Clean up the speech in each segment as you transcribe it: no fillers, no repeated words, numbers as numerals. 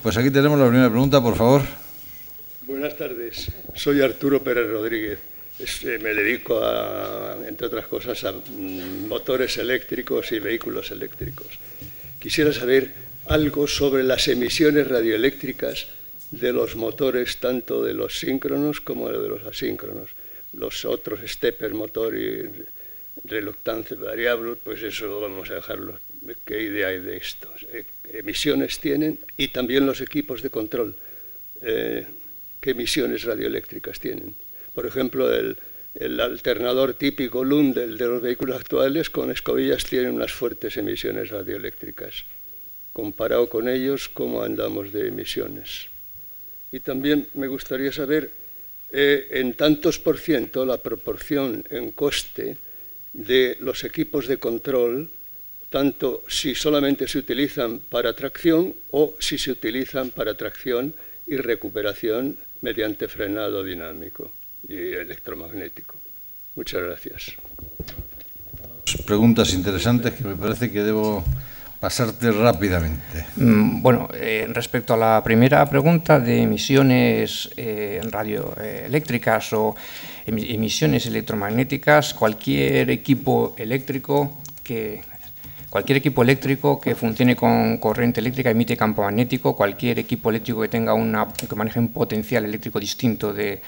Pues aquí tenemos la primera pregunta, por favor. Buenas tardes, soy Arturo Pérez Rodríguez. Me dedico, entre otras cosas, a motores eléctricos y vehículos eléctricos. Quisiera saber algo sobre las emisiones radioeléctricas de los motores, tanto de los síncronos como de los asíncronos. Los otros, stepper motor y reluctance variable, pues eso vamos a dejarlo. ¿Qué idea hay de esto? ¿Emisiones tienen? Y también los equipos de control. ¿Qué emisiones radioeléctricas tienen? Por ejemplo, el alternador típico Lundell de los vehículos actuales con escobillas tiene unas fuertes emisiones radioeléctricas. Comparado con ellos, ¿cómo andamos de emisiones? Y también me gustaría saber en tantos por ciento la proporción en coste de los equipos de control, tanto si solamente se utilizan para tracción o si se utilizan para tracción y recuperación mediante frenado dinámico y electromagnético. Muchas gracias. Preguntas interesantes que me parece que debo pasarte rápidamente. Bueno, respecto a la primera pregunta de emisiones radioeléctricas o emisiones electromagnéticas, cualquier equipo eléctrico que funcione con corriente eléctrica emite campo magnético. Cualquier equipo eléctrico que maneje un potencial eléctrico distinto de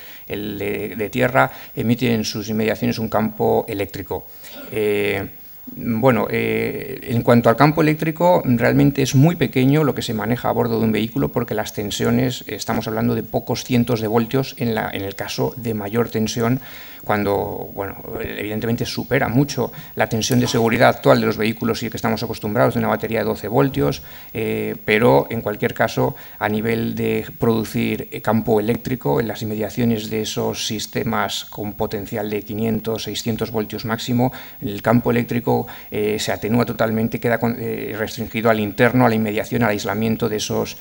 tierra emite en sus inmediaciones un campo eléctrico. En cuanto al campo eléctrico, realmente es muy pequeño lo que se maneja a bordo de un vehículo, porque las tensiones, estamos hablando de pocos cientos de voltios en el caso de mayor tensión, cuando, evidentemente supera mucho la tensión de seguridad actual de los vehículos y que estamos acostumbrados de una batería de 12 voltios, pero en cualquier caso, a nivel de producir campo eléctrico, en las inmediaciones de esos sistemas con potencial de 500, 600 voltios máximo, el campo eléctrico se atenúa totalmente, queda restringido al interno, a la inmediación, al aislamiento de esos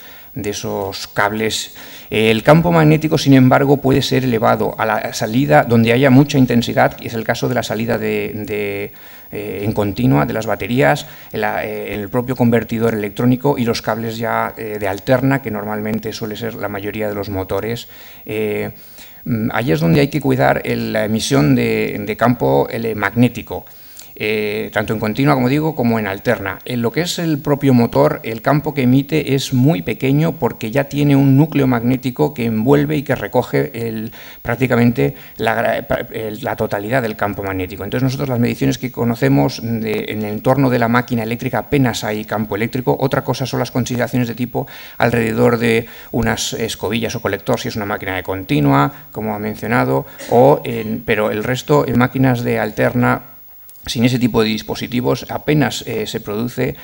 cables. El campo magnético, sin embargo, puede ser elevado a la salida donde haya mucha intensidad, y es el caso de la salida en continua de las baterías, en el propio convertidor electrónico y los cables ya de alterna, que normalmente suele ser la mayoría de los motores. Ahí es donde hay que cuidar la emisión de campo magnético. Tanto en continua, como digo, como en alterna. En lo que es el propio motor, el campo que emite es muy pequeño porque ya tiene un núcleo magnético que envuelve y que recoge prácticamente la totalidad del campo magnético. Entonces nosotros las mediciones que conocemos en el entorno de la máquina eléctrica apenas hay campo eléctrico. Otra cosa son las consideraciones de tipo alrededor de unas escobillas o colector, si es una máquina de continua, como ha mencionado, pero el resto en máquinas de alterna, sin ese tipo de dispositivos, apenas se produce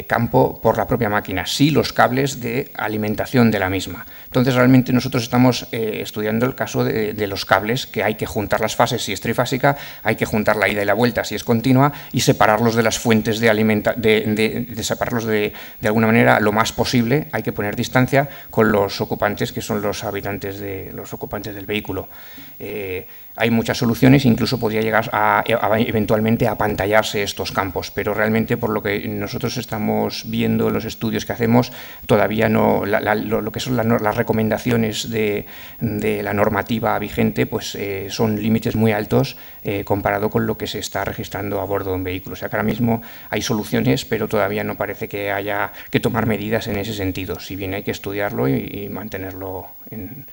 campo por la propia máquina, sí los cables de alimentación de la misma. Entonces, realmente nosotros estamos estudiando el caso de los cables, que hay que juntar las fases si es trifásica, hay que juntar la ida y la vuelta si es continua y separarlos de las fuentes separarlos de alguna manera lo más posible. Hay que poner distancia con los ocupantes, que son los ocupantes del vehículo. Hay muchas soluciones, incluso podría llegar eventualmente a apantallarse estos campos, pero realmente, por lo que nosotros estamos viendo en los estudios que hacemos, todavía no, lo que son las recomendaciones de la normativa vigente, pues son límites muy altos comparado con lo que se está registrando a bordo de un vehículo. O sea que ahora mismo hay soluciones, pero todavía no parece que haya que tomar medidas en ese sentido, si bien hay que estudiarlo y mantenerlo en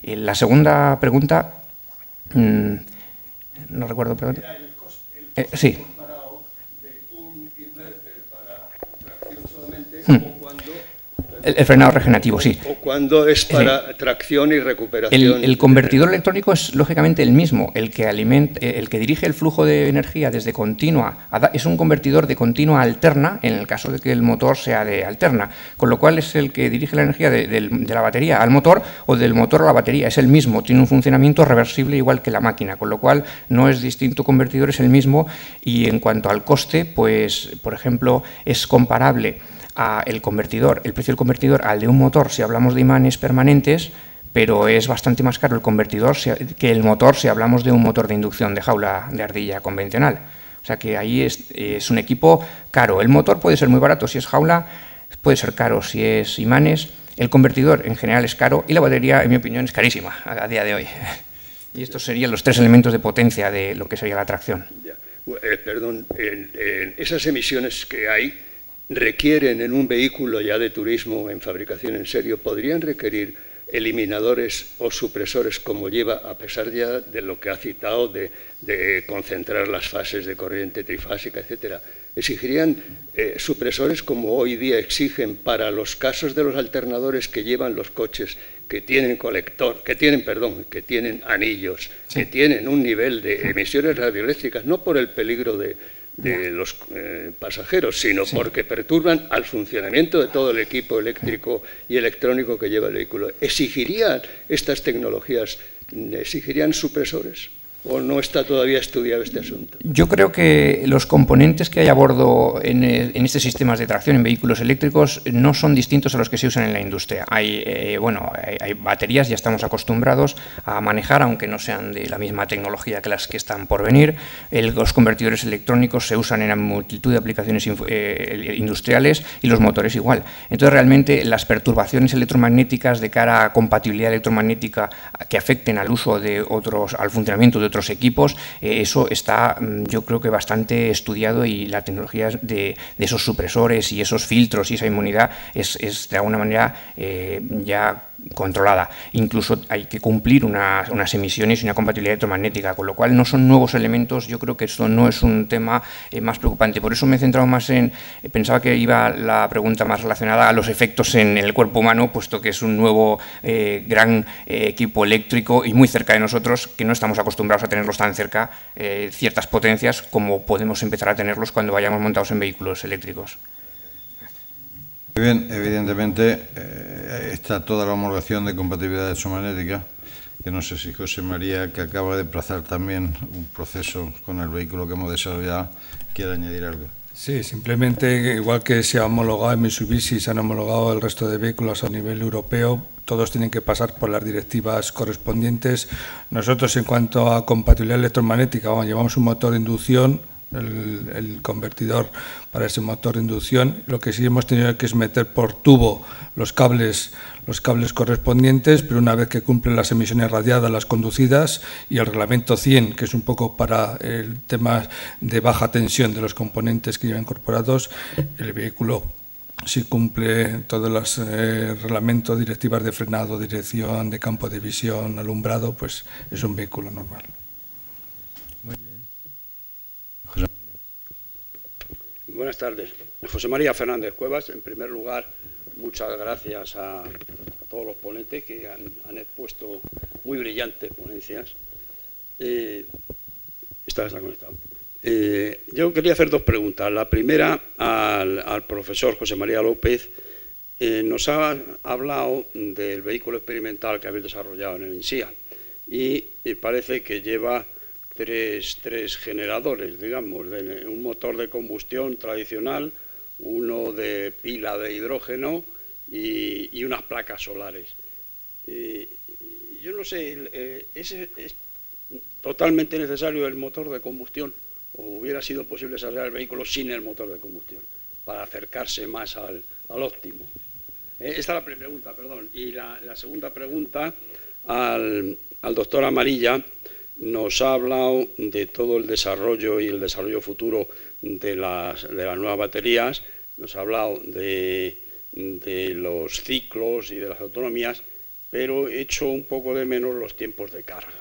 la segunda pregunta. No recuerdo, perdón. Sí. Comparado de un inverter para tracción solamente, El frenado regenerativo, sí. O cuando es para tracción y recuperación. El convertidor electrónico es lógicamente el mismo, el que dirige el flujo de energía desde continua, es un convertidor de continua a alterna, en el caso de que el motor sea de alterna, con lo cual es el que dirige la energía de la batería al motor o del motor a la batería, es el mismo, tiene un funcionamiento reversible igual que la máquina, con lo cual no es distinto convertidor, es el mismo. Y en cuanto al coste, pues, por ejemplo, es comparable el precio del convertidor al de un motor si hablamos de imanes permanentes, pero es bastante más caro el convertidor que el motor si hablamos de un motor de inducción de jaula de ardilla convencional. O sea que ahí es un equipo caro. El motor puede ser muy barato si es jaula, puede ser caro si es imanes, El convertidor en general es caro y la batería, en mi opinión, es carísima a día de hoy. Y estos serían los 3 elementos de potencia de lo que sería la tracción. Perdón, esas emisiones que hay requieren en un vehículo ya de turismo en fabricación en serio, ¿podrían requerir eliminadores o supresores como lleva, a pesar ya de lo que ha citado de concentrar las fases de corriente trifásica, etcétera? ¿Exigirían supresores como hoy día exigen para los casos de los alternadores que llevan los coches que tienen que tienen anillos, sí, que tienen un nivel de emisiones radioeléctricas, no por el peligro de los pasajeros, sino sí, porque perturban al funcionamiento de todo el equipo eléctrico y electrónico que lleva el vehículo? ¿Exigirían estas tecnologías, exigirían supresores? ¿O no está todavía estudiado este asunto? Yo creo que los componentes que hay a bordo en estos sistemas de tracción en vehículos eléctricos no son distintos a los que se usan en la industria. Hay baterías, ya estamos acostumbrados a manejar, aunque no sean de la misma tecnología que las que están por venir. Los convertidores electrónicos se usan en multitud de aplicaciones industriales y los motores igual. Entonces, realmente, las perturbaciones electromagnéticas de cara a compatibilidad electromagnética que afecten al uso de al funcionamiento de otros equipos, eso está, yo creo que bastante estudiado, y la tecnología de esos supresores y esos filtros y esa inmunidad es de alguna manera ya controlada. Incluso hay que cumplir unas emisiones y una compatibilidad electromagnética, con lo cual no son nuevos elementos. Yo creo que esto no es un tema más preocupante. Por eso me he centrado más pensaba que iba la pregunta más relacionada a los efectos en el cuerpo humano, puesto que es un nuevo gran equipo eléctrico y muy cerca de nosotros, que no estamos acostumbrados a tenerlos tan cerca, ciertas potencias como podemos empezar a tenerlos cuando vayamos montados en vehículos eléctricos. Muy bien, evidentemente está toda la homologación de compatibilidad electromagnética, que no sé si José María, que acaba de plazar también un proceso con el vehículo que hemos desarrollado, quiere añadir algo. Sí, simplemente, igual que se ha homologado en Mitsubishi, se han homologado el resto de vehículos a nivel europeo, todos tienen que pasar por las directivas correspondientes. Nosotros, en cuanto a compatibilidad electromagnética, llevamos un motor de inducción, el convertidor para ese motor de inducción. Lo que sí hemos tenido que es meter por tubo los cables correspondientes, pero una vez que cumplen las emisiones radiadas, las conducidas, y el reglamento 100, que es un poco para el tema de baja tensión de los componentes que lleva incorporados, el vehículo, si cumple todos los reglamentos, directivas de frenado, dirección, de campo de visión, alumbrado, pues es un vehículo normal. Muy bien. Buenas tardes. José María Fernández Cuevas. En primer lugar, muchas gracias a todos los ponentes que han expuesto muy brillantes ponencias. Esta está conectado. Yo quería hacer 2 preguntas. La primera al profesor José María López. Nos ha hablado del vehículo experimental que habéis desarrollado en el INSIA y parece que lleva tres generadores, digamos, un motor de combustión tradicional, uno de pila de hidrógeno y unas placas solares. Yo no sé, ¿es totalmente necesario el motor de combustión o hubiera sido posible desarrollar el vehículo sin el motor de combustión para acercarse más al óptimo? Esta es la primera pregunta, perdón. Y la segunda pregunta al doctor Amarilla. Nos ha hablado de todo el desarrollo y el desarrollo futuro de las nuevas baterías, nos ha hablado de los ciclos y de las autonomías, pero he hecho un poco de menos los tiempos de carga.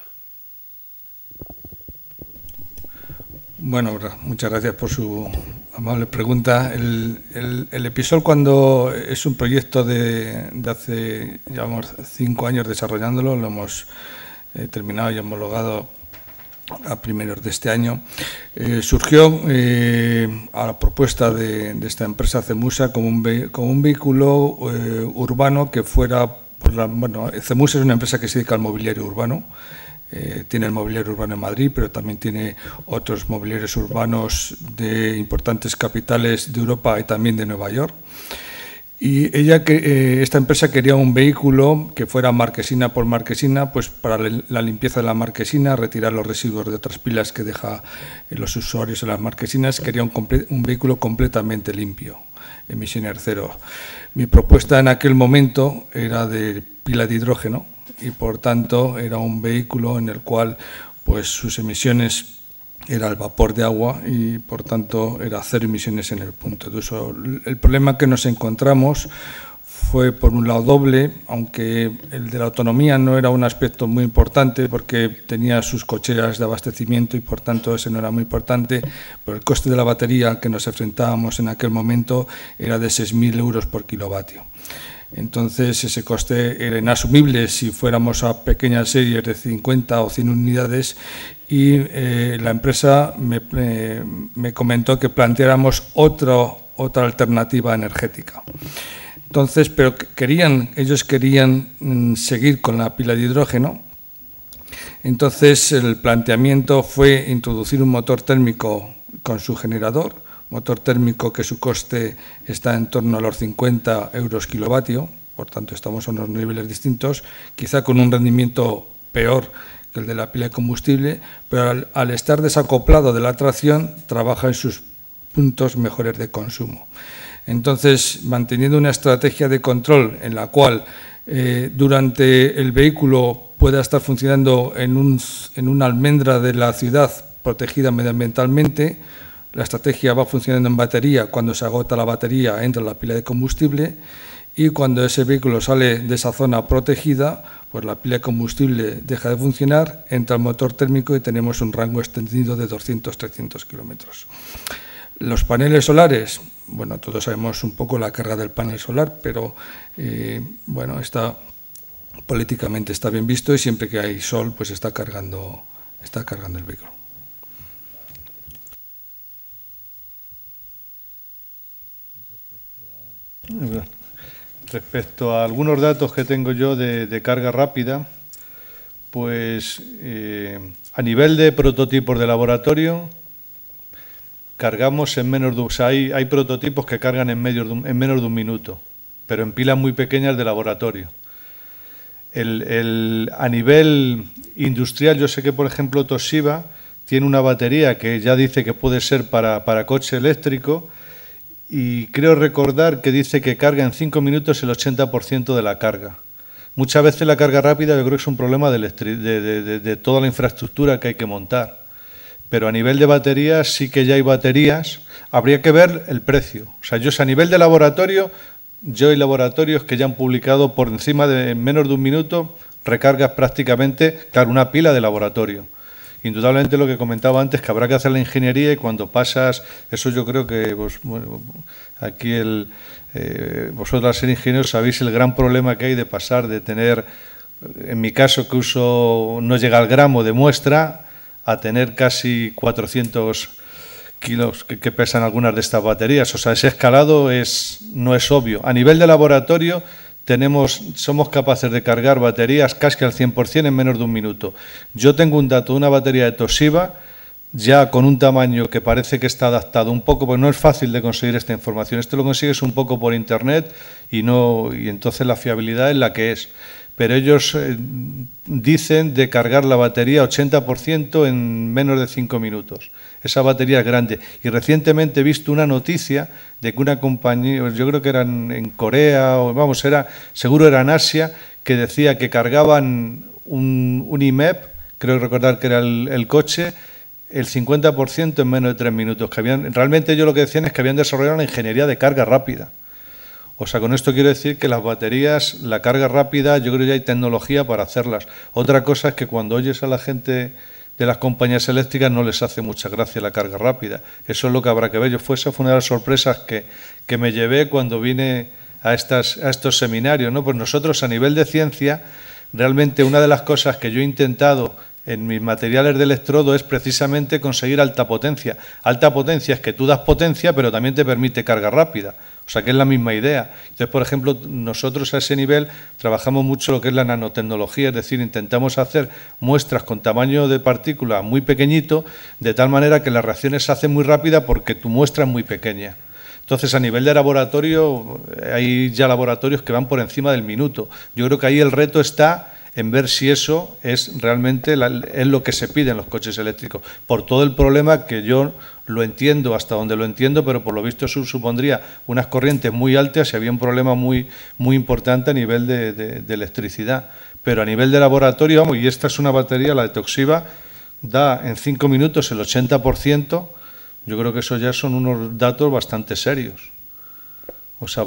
Bueno, muchas gracias por su amable pregunta. El Episol, cuando es un proyecto de hace, llevamos 5 años desarrollándolo, lo hemos terminado y homologado a primeros de este año, surgió a la propuesta de esta empresa CEMUSA como un vehículo urbano que fuera, CEMUSA es una empresa que se dedica al mobiliario urbano, tiene el mobiliario urbano en Madrid, pero también tiene otros mobiliarios urbanos de importantes capitales de Europa y también de Nueva York. Y esta empresa quería un vehículo que fuera marquesina por marquesina, pues para la limpieza de la marquesina, retirar los residuos de otras pilas que deja los usuarios en las marquesinas. Quería un vehículo completamente limpio. emisiones cero. Mi propuesta en aquel momento era de pila de hidrógeno y, por tanto, era un vehículo en el cual pues, sus emisiones era el vapor de agua y, por tanto, era cero emisiones en el punto de uso. El problema que nos encontramos fue, por un lado, doble, aunque el de la autonomía no era un aspecto muy importante porque tenía sus cocheras de abastecimiento y, por tanto, ese no era muy importante, pero el coste de la batería que nos enfrentábamos en aquel momento era de 6.000 euros por kilovatio. Entonces, ese coste era inasumible si fuéramos a pequeñas series de 50 o 100 unidades y la empresa me comentó que planteáramos otra alternativa energética. Entonces, pero ellos querían seguir con la pila de hidrógeno. Entonces, el planteamiento fue introducir un motor térmico con su generador, motor térmico que su coste está en torno a los 50 euros kilovatio, por tanto estamos a unos niveles distintos, quizá con un rendimiento peor que el de la pila de combustible, pero al estar desacoplado de la tracción trabaja en sus puntos mejores de consumo. Entonces, manteniendo una estrategia de control en la cual durante el vehículo pueda estar funcionando en una almendra de la ciudad protegida medioambientalmente, la estrategia va funcionando en batería. Cuando se agota la batería entra la pila de combustible y cuando ese vehículo sale de esa zona protegida, pues la pila de combustible deja de funcionar, entra el motor térmico y tenemos un rango extendido de 200-300 kilómetros. Los paneles solares, bueno, todos sabemos un poco la carga del panel solar, pero bueno, políticamente está bien visto y siempre que hay sol, pues está cargando el vehículo. Respecto a algunos datos que tengo yo de carga rápida, pues a nivel de prototipos de laboratorio, cargamos en menos de... O sea, hay prototipos que cargan en menos de un minuto, pero en pilas muy pequeñas de laboratorio. A nivel industrial, yo sé que, por ejemplo, Toshiba tiene una batería que ya dice que puede ser para coche eléctrico y creo recordar que dice que carga en 5 minutos el 80% de la carga. Muchas veces la carga rápida yo creo que es un problema de toda la infraestructura que hay que montar. Pero a nivel de baterías sí que ya hay baterías. Habría que ver el precio. O sea, a nivel de laboratorio, hay laboratorios que ya han publicado por encima de en menos de un minuto recargas prácticamente, claro, una pila de laboratorio. Indudablemente lo que comentaba antes, que habrá que hacer la ingeniería y cuando pasas, eso yo creo que aquí vosotros al ser ingenieros sabéis el gran problema que hay de pasar de tener, en mi caso que uso no llega al gramo de muestra, a tener casi 400 kilos que pesan algunas de estas baterías. O sea, ese escalado no es obvio. A nivel de laboratorio somos capaces de cargar baterías casi al 100% en menos de un minuto. Yo tengo un dato de una batería de Toshiba ya con un tamaño que parece que está adaptado un poco, porque no es fácil de conseguir esta información. Esto lo consigues un poco por internet y entonces la fiabilidad es la que es. Pero ellos dicen de cargar la batería 80% en menos de 5 minutos. Esa batería es grande. Y recientemente he visto una noticia de que una compañía, yo creo que eran en Corea, seguro era en Asia, que decía que cargaban un IMEP, creo recordar que era el coche, el 50% en menos de 3 minutos. Realmente ellos lo que decían es que habían desarrollado una ingeniería de carga rápida. O sea, con esto quiero decir que las baterías, la carga rápida, yo creo que ya hay tecnología para hacerlas. Otra cosa es que cuando oyes a la gente de las compañías eléctricas no les hace mucha gracia la carga rápida. Eso es lo que habrá que ver. Esa fue una de las sorpresas que me llevé cuando vine a estos seminarios, ¿no? Pues nosotros a nivel de ciencia, realmente una de las cosas que yo he intentado en mis materiales de electrodo es precisamente conseguir alta potencia. Alta potencia es que tú das potencia, pero también te permite carga rápida. O sea, que es la misma idea. Entonces, por ejemplo, nosotros a ese nivel trabajamos mucho lo que es la nanotecnología, es decir, intentamos hacer muestras con tamaño de partícula muy pequeñito, de tal manera que las reacciones se hacen muy rápidas porque tu muestra es muy pequeña. Entonces, a nivel de laboratorio, hay ya laboratorios que van por encima del minuto. Yo creo que ahí el reto está en ver si eso es realmente es lo que se pide en los coches eléctricos, por todo el problema que yo lo entiendo hasta donde lo entiendo, pero por lo visto eso supondría unas corrientes muy altas y había un problema muy importante a nivel de electricidad. Pero a nivel de laboratorio, vamos, y esta es una batería, la de Toshiba, da en 5 minutos el 80%, yo creo que eso ya son unos datos bastante serios. O sea,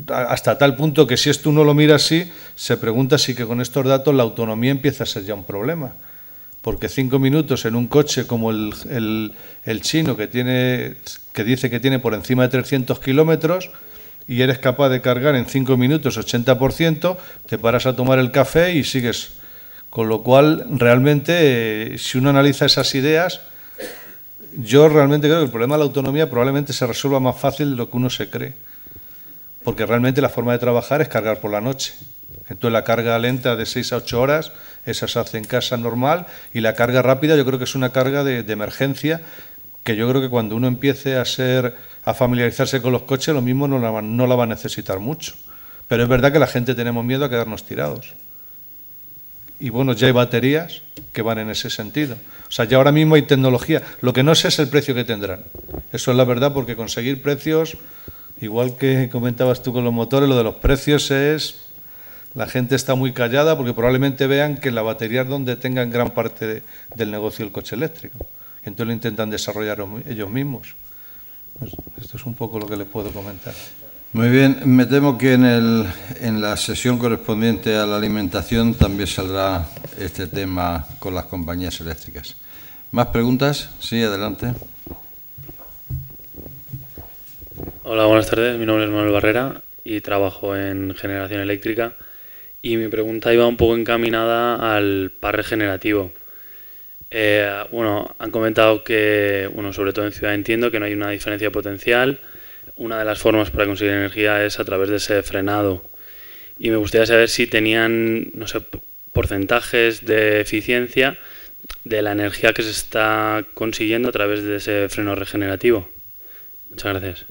hasta tal punto que si esto uno lo mira así, se pregunta si que con estos datos la autonomía empieza a ser ya un problema. Porque 5 minutos en un coche como el chino que dice que tiene por encima de 300 kilómetros y eres capaz de cargar en 5 minutos 80%, te paras a tomar el café y sigues. Con lo cual, realmente, si uno analiza esas ideas, yo realmente creo que el problema de la autonomía probablemente se resuelva más fácil de lo que uno se cree. Porque realmente la forma de trabajar es cargar por la noche. Entonces la carga lenta de 6 a 8 horas, esa se hace en casa normal, y la carga rápida yo creo que es una carga de emergencia, que yo creo que cuando uno empiece a familiarizarse con los coches, lo mismo no la va a necesitar mucho. Pero es verdad que la gente tenemos miedo a quedarnos tirados. Y bueno, ya hay baterías que van en ese sentido. O sea, ya ahora mismo hay tecnología. Lo que no sé es el precio que tendrán. Eso es la verdad, porque conseguir precios... Igual que comentabas tú con los motores, lo de los precios es... La gente está muy callada porque probablemente vean que la batería es donde tengan gran parte del negocio del coche eléctrico. Entonces lo intentan desarrollar ellos mismos. Pues esto es un poco lo que les puedo comentar. Muy bien, me temo que en la sesión correspondiente a la alimentación también saldrá este tema con las compañías eléctricas. ¿Más preguntas? Sí, adelante. Hola, buenas tardes. Mi nombre es Manuel Barrera y trabajo en generación eléctrica. Y mi pregunta iba un poco encaminada al par regenerativo. Han comentado que, sobre todo en ciudad entiendo que no hay una diferencia potencial. Una de las formas para conseguir energía es a través de ese frenado. Y me gustaría saber si tenían, no sé, porcentajes de eficiencia de la energía que se está consiguiendo a través de ese freno regenerativo. Muchas gracias.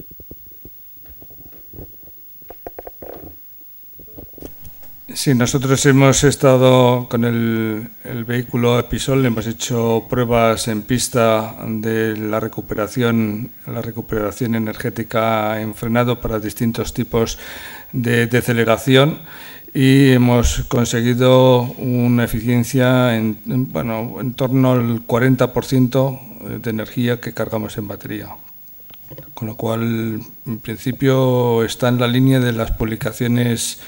Sí, nosotros hemos estado con el vehículo Episol, hemos hecho pruebas en pista de la recuperación energética en frenado para distintos tipos de deceleración y hemos conseguido una eficiencia en torno al 40% de energía que cargamos en batería. Con lo cual, en principio, está en la línea de las publicaciones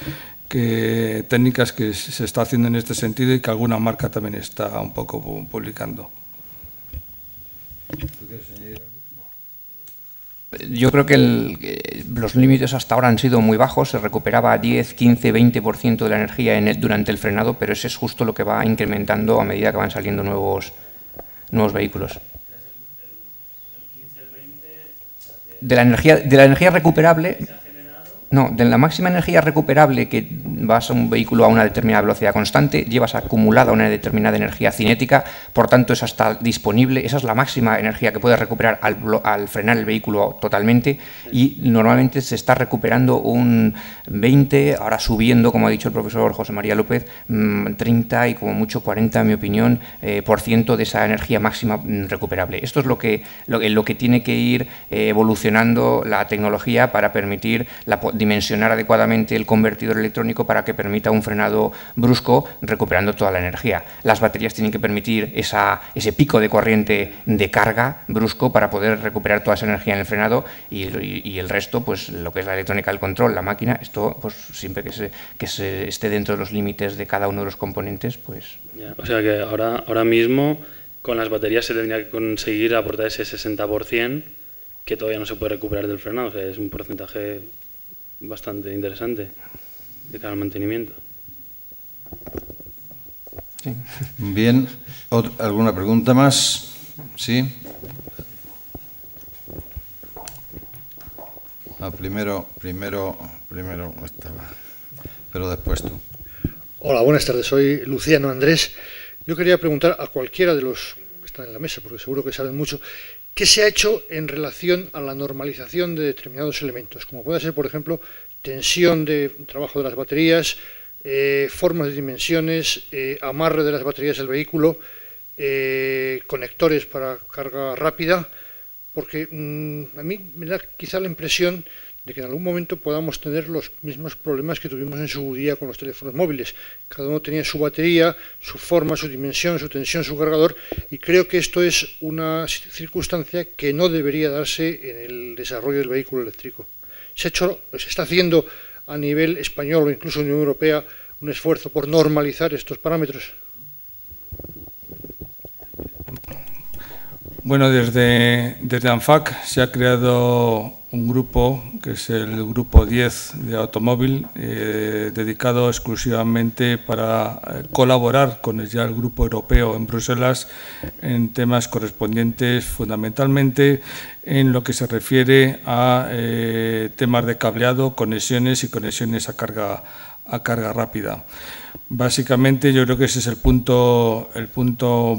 técnicas que se está haciendo en este sentido y que alguna marca también está un poco publicando. Yo creo que los límites hasta ahora han sido muy bajos, se recuperaba 10, 15, 20% de la energía durante el frenado, pero ese es justo lo que va incrementando a medida que van saliendo nuevos vehículos. De la energía recuperable... No, de la máxima energía recuperable que vas a un vehículo a una determinada velocidad constante, llevas acumulada una determinada energía cinética, por tanto esa está disponible, esa es la máxima energía que puedes recuperar al frenar el vehículo totalmente y normalmente se está recuperando un 20, ahora subiendo, como ha dicho el profesor José María López, 30 y como mucho 40, en mi opinión, por ciento de esa energía máxima recuperable. Esto es lo que tiene que ir evolucionando la tecnología para permitir dimensionar adecuadamente el convertidor electrónico para que permita un frenado brusco recuperando toda la energía. Las baterías tienen que permitir ese pico de corriente de carga brusco para poder recuperar toda esa energía en el frenado y el resto, pues lo que es la electrónica del control, la máquina, esto pues siempre que se esté dentro de los límites de cada uno de los componentes, pues... Ya, o sea que ahora mismo con las baterías se tendría que conseguir aportar ese 60% que todavía no se puede recuperar del frenado, o sea, es un porcentaje bastante interesante de cara al mantenimiento. Sí. Bien, ¿alguna pregunta más? Sí. Primero estaba, pero después tú. Hola, buenas tardes. Soy Luciano Andrés. Yo quería preguntar a cualquiera de los que están en la mesa, porque seguro que saben mucho, ¿qué se ha hecho en relación a la normalización de determinados elementos? Como puede ser, por ejemplo, tensión de trabajo de las baterías, formas de dimensiones, amarre de las baterías del vehículo, conectores para carga rápida, porque a mí me da quizá la impresión de que en algún momento podamos tener los mismos problemas que tuvimos en su día con los teléfonos móviles. Cada uno tenía su batería, su forma, su dimensión, su tensión, su cargador, y creo que esto es una circunstancia que no debería darse en el desarrollo del vehículo eléctrico. Se está haciendo a nivel español o incluso Unión Europea un esfuerzo por normalizar estos parámetros. Bueno, desde ANFAC se ha creado un grupo, que es el Grupo 10 de Automóvil, dedicado exclusivamente para colaborar con el Grupo Europeo en Bruselas en temas correspondientes fundamentalmente en lo que se refiere a temas de cableado, conexiones y conexiones a carga rápida. Básicamente yo creo que ese es el punto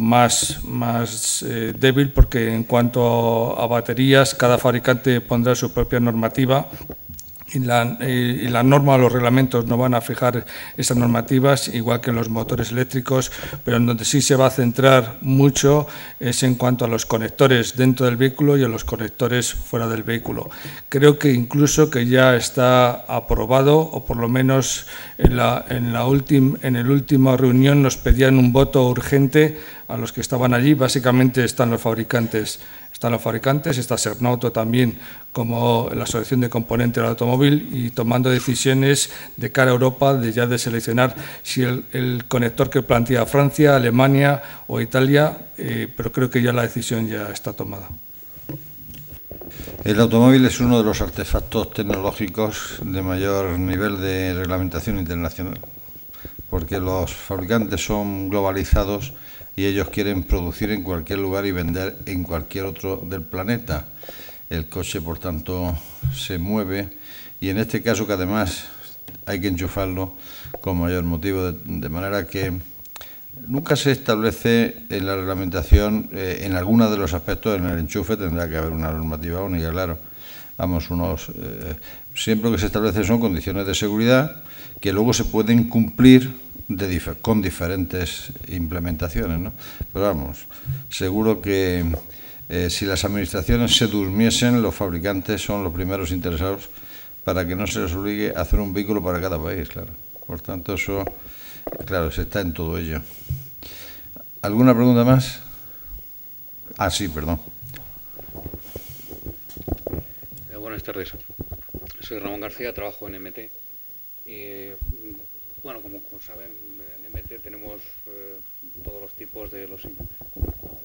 más débil, porque en cuanto a baterías, cada fabricante pondrá su propia normativa y la norma o los reglamentos no van a fijar esas normativas, igual que en los motores eléctricos, pero en donde sí se va a centrar mucho es en cuanto a los conectores dentro del vehículo y a los conectores fuera del vehículo. Creo que incluso que ya está aprobado, o por lo menos en la última reunión nos pedían un voto urgente a los que estaban allí. Básicamente están los fabricantes, está Sernauto también como la Asociación de Componentes del Automóvil, y tomando decisiones de cara a Europa de seleccionar si el conector que plantea Francia, Alemania o Italia, pero creo que ya la decisión ya está tomada. El automóvil es uno de los artefactos tecnológicos de mayor nivel de reglamentación internacional, porque los fabricantes son globalizados y ellos quieren producir en cualquier lugar y vender en cualquier otro del planeta. El coche, por tanto, se mueve, y en este caso que además hay que enchufarlo con mayor motivo, de manera que nunca se establece en la reglamentación, en alguno de los aspectos, en el enchufe tendrá que haber una normativa única, claro. Vamos, siempre lo que se establece son condiciones de seguridad que luego se pueden cumplir con diferentes implementaciones, ¿no? Pero vamos, seguro que si las administraciones se durmiesen, los fabricantes son los primeros interesados para que no se les obligue a hacer un vehículo para cada país, claro. Por tanto, eso, claro, se está en todo ello. ¿Alguna pregunta más? Ah, sí, perdón. Buenas tardes. Soy Ramón García, trabajo en MT. Bueno, como saben, en MT tenemos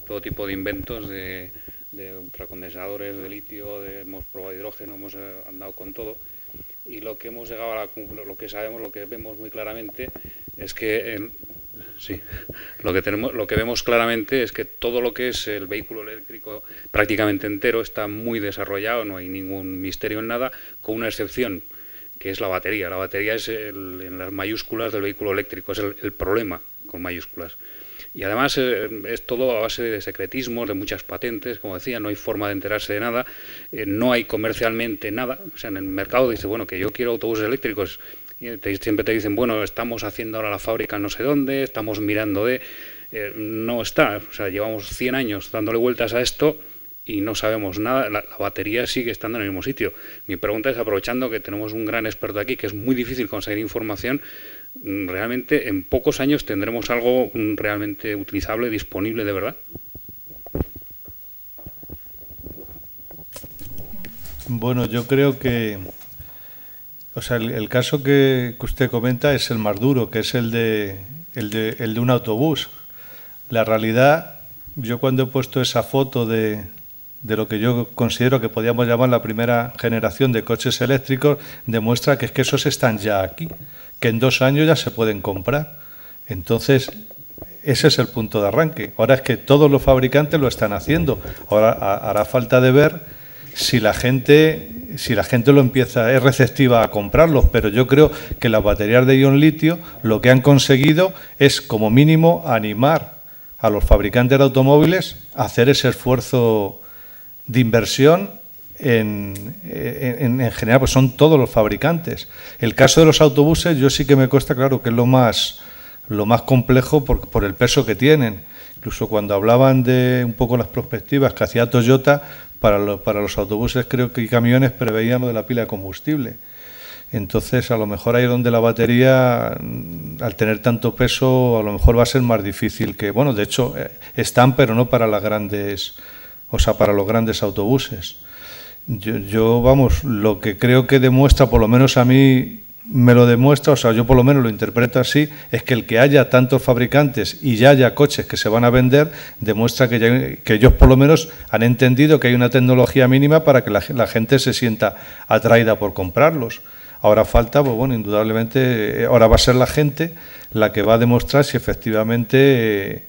todo tipo de inventos de ultracondensadores, de litio, hemos probado hidrógeno, hemos andado con todo, y lo que hemos llegado lo que sabemos, lo que vemos muy claramente es que lo que vemos claramente es que todo lo que es el vehículo eléctrico prácticamente entero está muy desarrollado, no hay ningún misterio en nada, con una excepción, que es la batería. La batería es en las mayúsculas del vehículo eléctrico, es el problema con mayúsculas. Y además es todo a base de secretismos, de muchas patentes, como decía, no hay forma de enterarse de nada, no hay comercialmente nada. O sea, en el mercado dice, bueno, que yo quiero autobuses eléctricos, y siempre te dicen, bueno, estamos haciendo ahora la fábrica no sé dónde, estamos mirando no está. O sea, llevamos 100 años dándole vueltas a esto y no sabemos nada, la batería sigue estando en el mismo sitio. Mi pregunta es, aprovechando que tenemos un gran experto aquí, que es muy difícil conseguir información, ¿realmente en pocos años tendremos algo realmente utilizable, disponible de verdad? Bueno, yo creo que, o sea, el caso que usted comenta es el más duro, que es el de un autobús. La realidad, yo cuando he puesto esa foto de lo que yo considero que podríamos llamar la primera generación de coches eléctricos, demuestra que es que esos están ya aquí, que en 2 años ya se pueden comprar. Entonces, ese es el punto de arranque. Ahora es que todos los fabricantes lo están haciendo. Ahora hará falta de ver si la gente lo empieza, es receptiva a comprarlos, pero yo creo que las baterías de ion litio lo que han conseguido es, como mínimo, animar a los fabricantes de automóviles a hacer ese esfuerzo de inversión en general, pues son todos los fabricantes. El caso de los autobuses, yo sí que me cuesta, claro, que es lo más complejo por el peso que tienen. Incluso cuando hablaban de un poco las perspectivas que hacía Toyota, para los autobuses, creo que y camiones preveían lo de la pila de combustible. Entonces, a lo mejor ahí donde la batería, al tener tanto peso, a lo mejor va a ser más difícil que, bueno, de hecho, están, pero no para las grandes, o sea, para los grandes autobuses. Yo, vamos, lo que creo que demuestra, por lo menos a mí me lo demuestra, o sea, yo por lo menos lo interpreto así, es que el que haya tantos fabricantes y ya haya coches que se van a vender, demuestra que ellos por lo menos han entendido que hay una tecnología mínima para que la gente se sienta atraída por comprarlos. Ahora falta, pues bueno, indudablemente, ahora va a ser la gente la que va a demostrar si efectivamente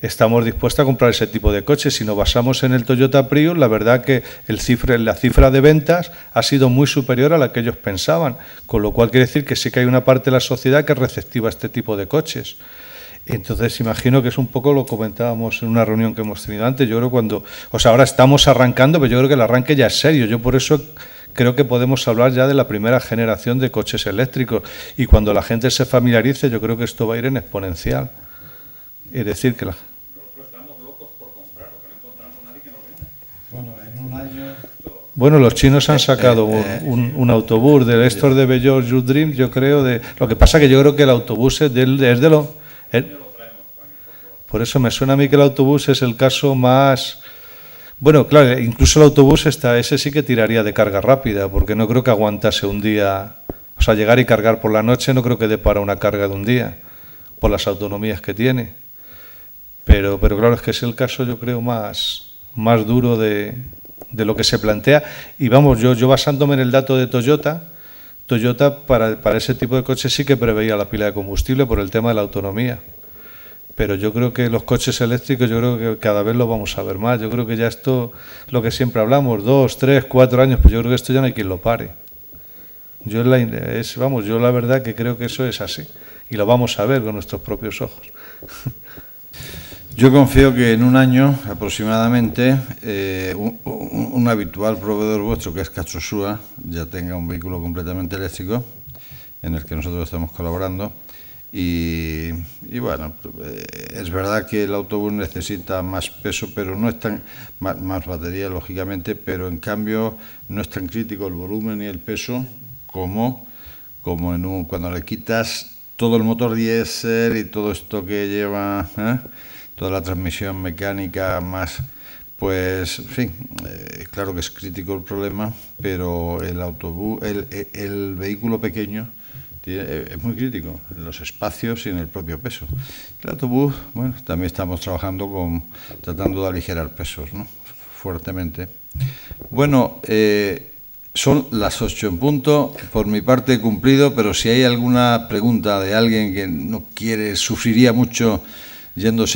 estamos dispuestos a comprar ese tipo de coches. Si nos basamos en el Toyota Prius, la verdad que la cifra de ventas ha sido muy superior a la que ellos pensaban, con lo cual quiere decir que sí que hay una parte de la sociedad que es receptiva a este tipo de coches. Entonces, imagino que es un poco lo comentábamos en una reunión que hemos tenido antes. Yo creo ahora estamos arrancando, pero yo creo que el arranque ya es serio. Yo por eso creo que podemos hablar ya de la primera generación de coches eléctricos, y cuando la gente se familiarice, yo creo que esto va a ir en exponencial. Es decir, que nosotros estamos locos por comprar, porque no encontramos nadie que nos venda. Bueno, en un año... Bueno, los chinos han sacado un autobús de estos de Beyond Your Dream, yo creo. Lo que pasa que yo creo que el autobús es de lo... Por eso me suena a mí que el autobús es el caso más... Bueno, claro, incluso el autobús ese sí que tiraría de carga rápida, porque no creo que aguantase un día... O sea, llegar y cargar por la noche no creo que dé para una carga de un día, por las autonomías que tiene. Pero claro, es que es el caso, yo creo, más duro de lo que se plantea. Y vamos, yo basándome en el dato de Toyota para ese tipo de coches sí que preveía la pila de combustible por el tema de la autonomía. Pero yo creo que los coches eléctricos, yo creo que cada vez lo vamos a ver más. Yo creo que ya esto, lo que siempre hablamos, 2, 3, 4 años, pues yo creo que esto ya no hay quien lo pare. Yo la verdad que creo que eso es así. Y lo vamos a ver con nuestros propios ojos. Yo confío que en un año aproximadamente un habitual proveedor vuestro, que es Castrosúa, ya tenga un vehículo completamente eléctrico en el que nosotros estamos colaborando. Y bueno, es verdad que el autobús necesita más peso, pero no es tan más batería, lógicamente, pero en cambio no es tan crítico el volumen y el peso como cuando le quitas todo el motor diésel y todo esto que lleva, toda la transmisión mecánica más, pues, en fin, claro que es crítico el problema, pero el autobús, el vehículo pequeño es muy crítico en los espacios y en el propio peso. El autobús, bueno, también estamos trabajando tratando de aligerar pesos, ¿no? Fuertemente. Bueno, son las 8 en punto. Por mi parte he cumplido, pero si hay alguna pregunta de alguien que no quiere, sufriría mucho yéndose